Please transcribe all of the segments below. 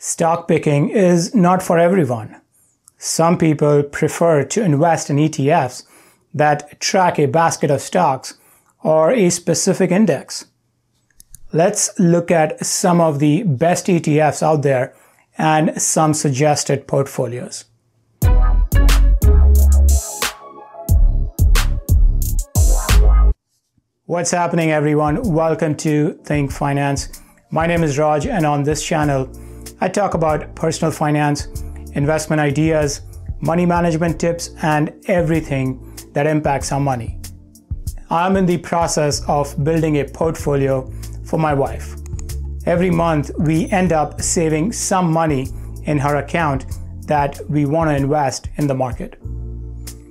Stock picking is not for everyone. Some people prefer to invest in ETFs that track a basket of stocks or a specific index. Let's look at some of the best ETFs out there and some suggested portfolios. What's happening, everyone? Welcome to Think Finance. My name is Raj, and on this channel, I talk about personal finance, investment ideas, money management tips, and everything that impacts our money. I'm in the process of building a portfolio for my wife. Every month, we end up saving some money in her account that we want to invest in the market.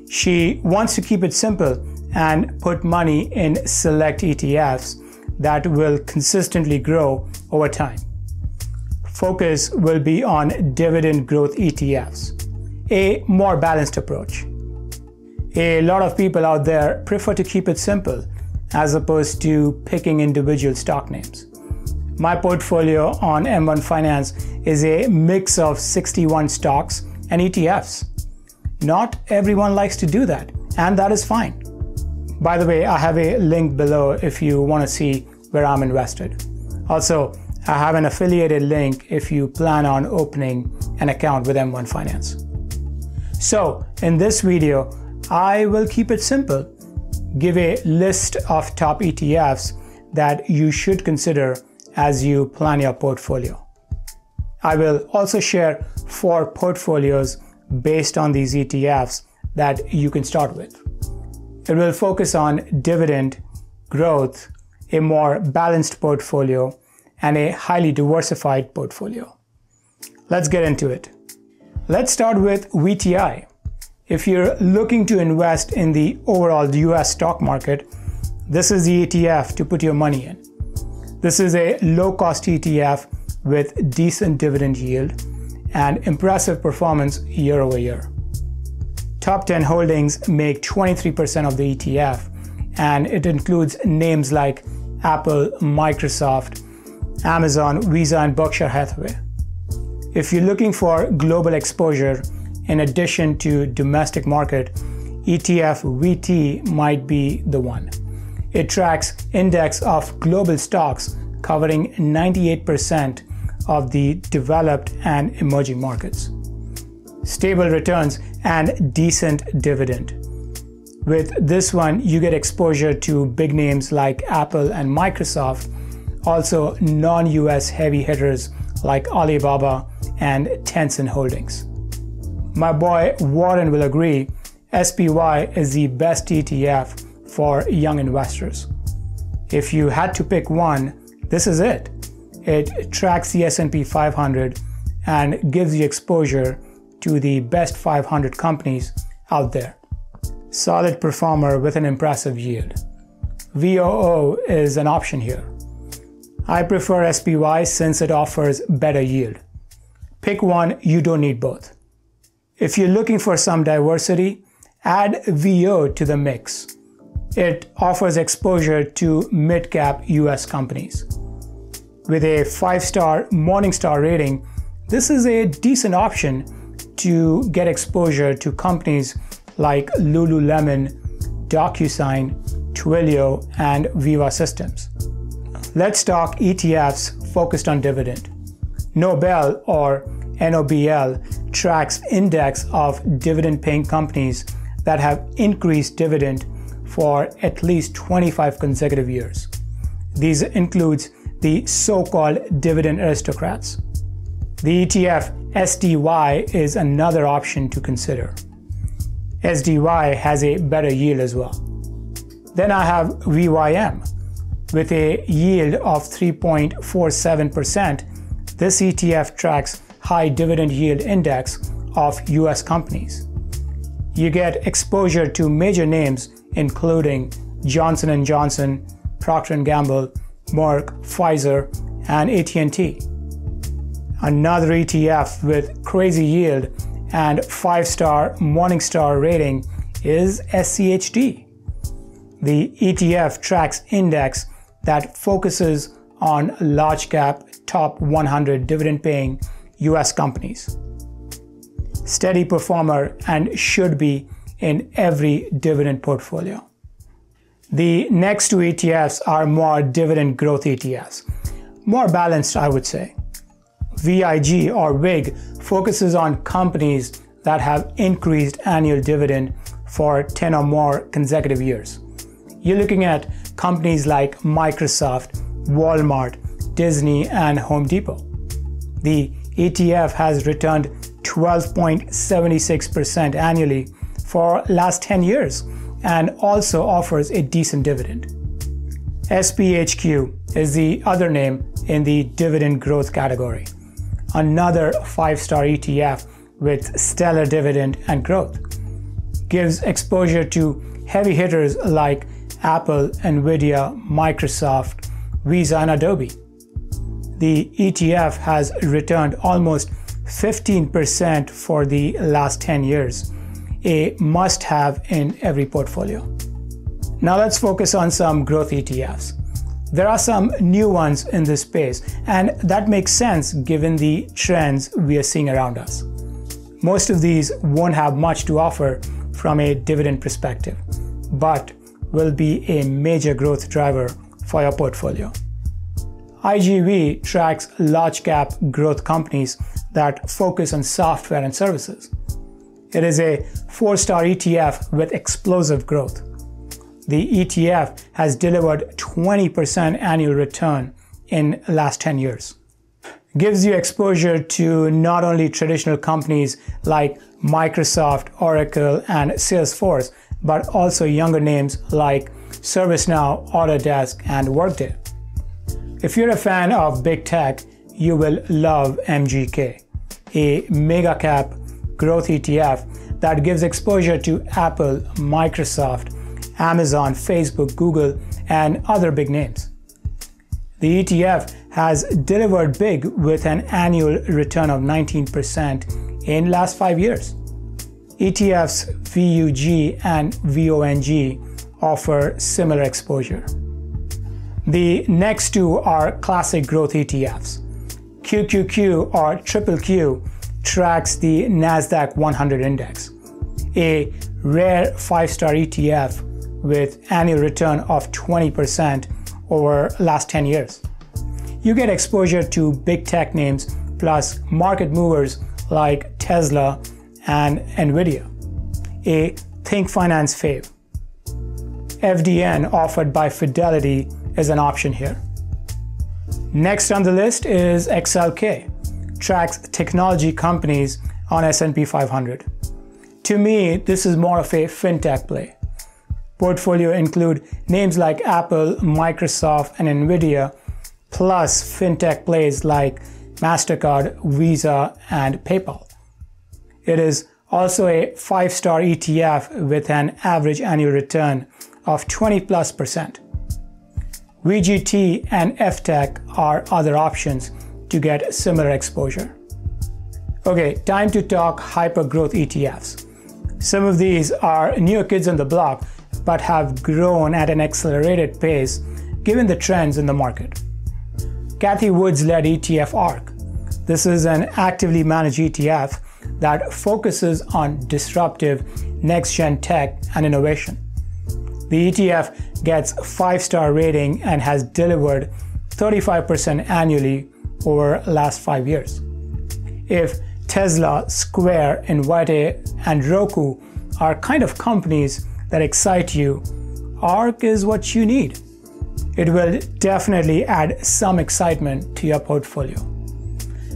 She wants to keep it simple and put money in select ETFs that will consistently grow over time. Focus will be on dividend growth ETFs, a more balanced approach. A lot of people out there prefer to keep it simple as opposed to picking individual stock names. My portfolio on M1 Finance is a mix of 61 stocks and ETFs. Not everyone likes to do that, and that is fine. By the way, I have a link below if you want to see where I'm invested. Also, I have an affiliated link if you plan on opening an account with M1 Finance. So, in this video, I will keep it simple, give a list of top ETFs that you should consider as you plan your portfolio. I will also share 4 portfolios based on these ETFs that you can start with. It will focus on dividend, growth, a more balanced portfolio, and a highly diversified portfolio. Let's get into it. Let's start with VTI. If you're looking to invest in the overall US stock market, this is the ETF to put your money in. This is a low-cost ETF with decent dividend yield and impressive performance year over year. Top 10 holdings make 23% of the ETF, and it includes names like Apple, Microsoft, Amazon, Visa, and Berkshire Hathaway. If you're looking for global exposure in addition to domestic market, ETF VT might be the one. It tracks index of global stocks covering 98% of the developed and emerging markets. Stable returns and decent dividend. With this one, you get exposure to big names like Apple and Microsoft, also non-US heavy hitters like Alibaba and Tencent Holdings. My boy Warren will agree, SPY is the best ETF for young investors. If you had to pick one, this is it. It tracks the S&P 500 and gives you exposure to the best 500 companies out there. Solid performer with an impressive yield. VOO is an option here. I prefer SPY since it offers better yield. Pick one, you don't need both. If you're looking for some diversity, add VO to the mix. It offers exposure to mid-cap US companies. With a 5-star Morningstar rating, this is a decent option to get exposure to companies like Lululemon, DocuSign, Twilio, and Viva Systems. Let's talk ETFs focused on dividend. NOBL or NOBL tracks index of dividend-paying companies that have increased dividend for at least 25 consecutive years. These includes the so-called dividend aristocrats. The ETF SDY is another option to consider. SDY has a better yield as well. Then I have VYM. With a yield of 3.47%, this ETF tracks high dividend yield index of US companies. You get exposure to major names including Johnson & Johnson, Procter & Gamble, Merck, Pfizer, and AT&T. Another ETF with crazy yield and 5-star Morningstar rating is SCHD. The ETF tracks index that focuses on large cap top 100 dividend paying US companies. Steady performer and should be in every dividend portfolio. The next two ETFs are more dividend growth ETFs. More balanced, I would say. VIG or WIG focuses on companies that have increased annual dividend for 10 or more consecutive years. You're looking at companies like Microsoft, Walmart, Disney, and Home Depot. The ETF has returned 12.76% annually for last 10 years and also offers a decent dividend. SPHQ is the other name in the dividend growth category. Another 5-star ETF with stellar dividend and growth. Gives exposure to heavy hitters like Apple, Nvidia, Microsoft, Visa, and Adobe. The ETF has returned almost 15% for the last 10 years, a must-have in every portfolio. Now let's focus on some growth ETFs. There are some new ones in this space, and that makes sense given the trends we are seeing around us. Most of these won't have much to offer from a dividend perspective, but will be a major growth driver for your portfolio. IGV tracks large cap growth companies that focus on software and services. It is a 4-star ETF with explosive growth. The ETF has delivered 20% annual return in the last 10 years. Gives you exposure to not only traditional companies like Microsoft, Oracle, and Salesforce, but also younger names like ServiceNow, Autodesk, and Workday. If you're a fan of big tech, you will love MGK, a mega cap growth ETF that gives exposure to Apple, Microsoft, Amazon, Facebook, Google, and other big names. The ETF has delivered big with an annual return of 19% in last 5 years. ETFs VUG and VONG offer similar exposure. The next two are classic growth ETFs. QQQ or QQQ tracks the NASDAQ 100 index, a rare 5-star ETF with annual return of 20% over last 10 years. You get exposure to big tech names plus market movers like Tesla and Nvidia, a Think Finance fave. FDN offered by Fidelity is an option here. Next on the list is XLK, tracks technology companies on S&P 500. To me, this is more of a fintech play. Portfolio include names like Apple, Microsoft, and Nvidia, plus fintech plays like MasterCard, Visa, and PayPal. It is also a 5-star ETF with an average annual return of 20+%. VGT and FTech are other options to get similar exposure. Okay, time to talk hyper-growth ETFs. Some of these are newer kids on the block, but have grown at an accelerated pace given the trends in the market. Cathie Wood's-led ETF ARK. This is an actively managed ETF that focuses on disruptive next-gen tech and innovation. The ETF gets 5-star rating and has delivered 35% annually over the last 5 years. If Tesla, Square, Invite, and Roku are kind of companies that excite you, ARK is what you need. It will definitely add some excitement to your portfolio.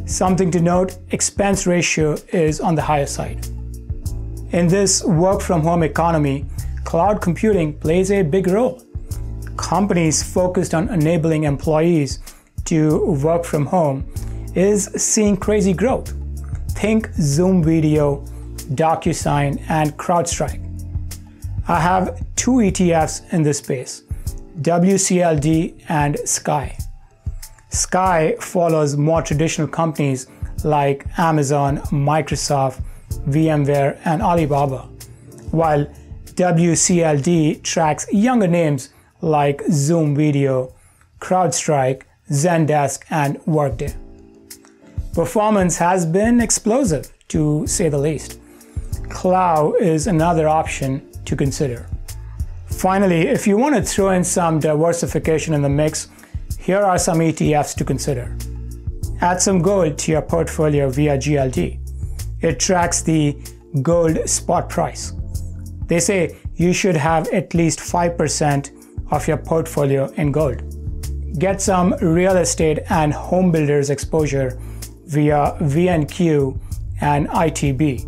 Something to note, expense ratio is on the higher side. In this work-from-home economy, cloud computing plays a big role. Companies focused on enabling employees to work from home is seeing crazy growth. Think Zoom Video, DocuSign, and CrowdStrike. I have 2 ETFs in this space, WCLD and Sky. Sky follows more traditional companies like Amazon, Microsoft, VMware, and Alibaba, while WCLD tracks younger names like Zoom Video, CrowdStrike, Zendesk, and Workday. Performance has been explosive, to say the least. Cloud is another option to consider. Finally, if you want to throw in some diversification in the mix, here are some ETFs to consider. Add some gold to your portfolio via GLD. It tracks the gold spot price. They say you should have at least 5% of your portfolio in gold. Get some real estate and home builders exposure via VNQ and ITB.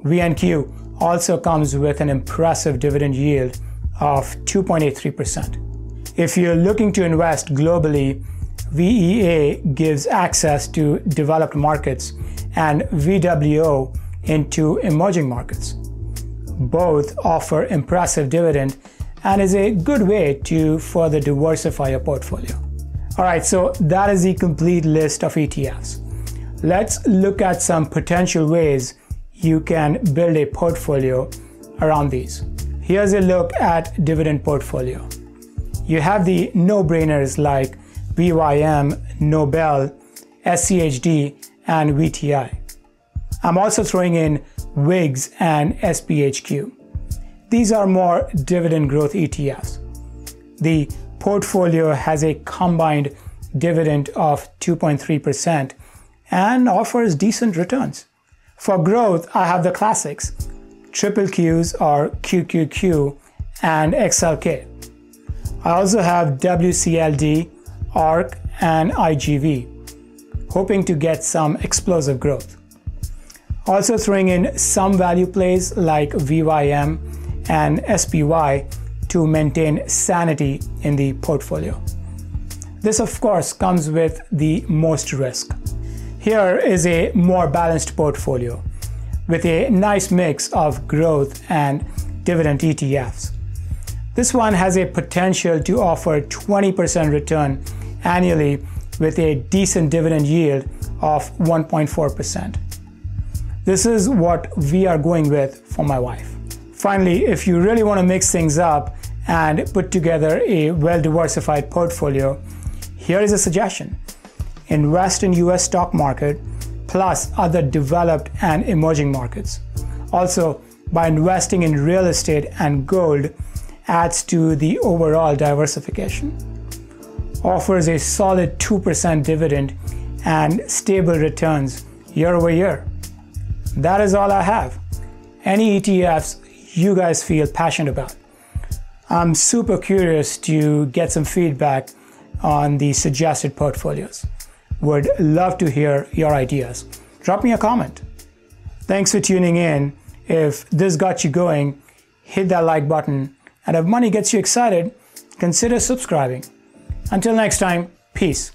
VNQ also comes with an impressive dividend yield of 2.83%. If you're looking to invest globally, VEA gives access to developed markets and VWO into emerging markets. Both offer impressive dividend and is a good way to further diversify your portfolio. All right, so that is the complete list of ETFs. Let's look at some potential ways you can build a portfolio around these. Here's a look at Dividend Portfolio. You have the no-brainers like BYM, NOBL, SCHD, and VTI. I'm also throwing in WIGS and SPHQ. These are more dividend growth ETFs. The portfolio has a combined dividend of 2.3% and offers decent returns. For growth, I have the classics, triple Qs or QQQ and XLK. I also have WCLD, ARKK, and IGV, hoping to get some explosive growth. Also throwing in some value plays like VYM and SPY to maintain sanity in the portfolio. This of course comes with the most risk. Here is a more balanced portfolio with a nice mix of growth and dividend ETFs. This one has a potential to offer 20% return annually with a decent dividend yield of 1.4%. This is what we are going with for my wife. Finally, if you really want to mix things up and put together a well-diversified portfolio, here is a suggestion. Invest in US stock market plus other developed and emerging markets. Also, by investing in real estate and gold adds to the overall diversification. Offers a solid 2% dividend and stable returns year over year. That is all I have. Any ETFs you guys feel passionate about? I'm super curious to get some feedback on the suggested portfolios. Would love to hear your ideas. Drop me a comment. Thanks for tuning in. If this got you going, hit that like button. And if money gets you excited, consider subscribing. Until next time, peace.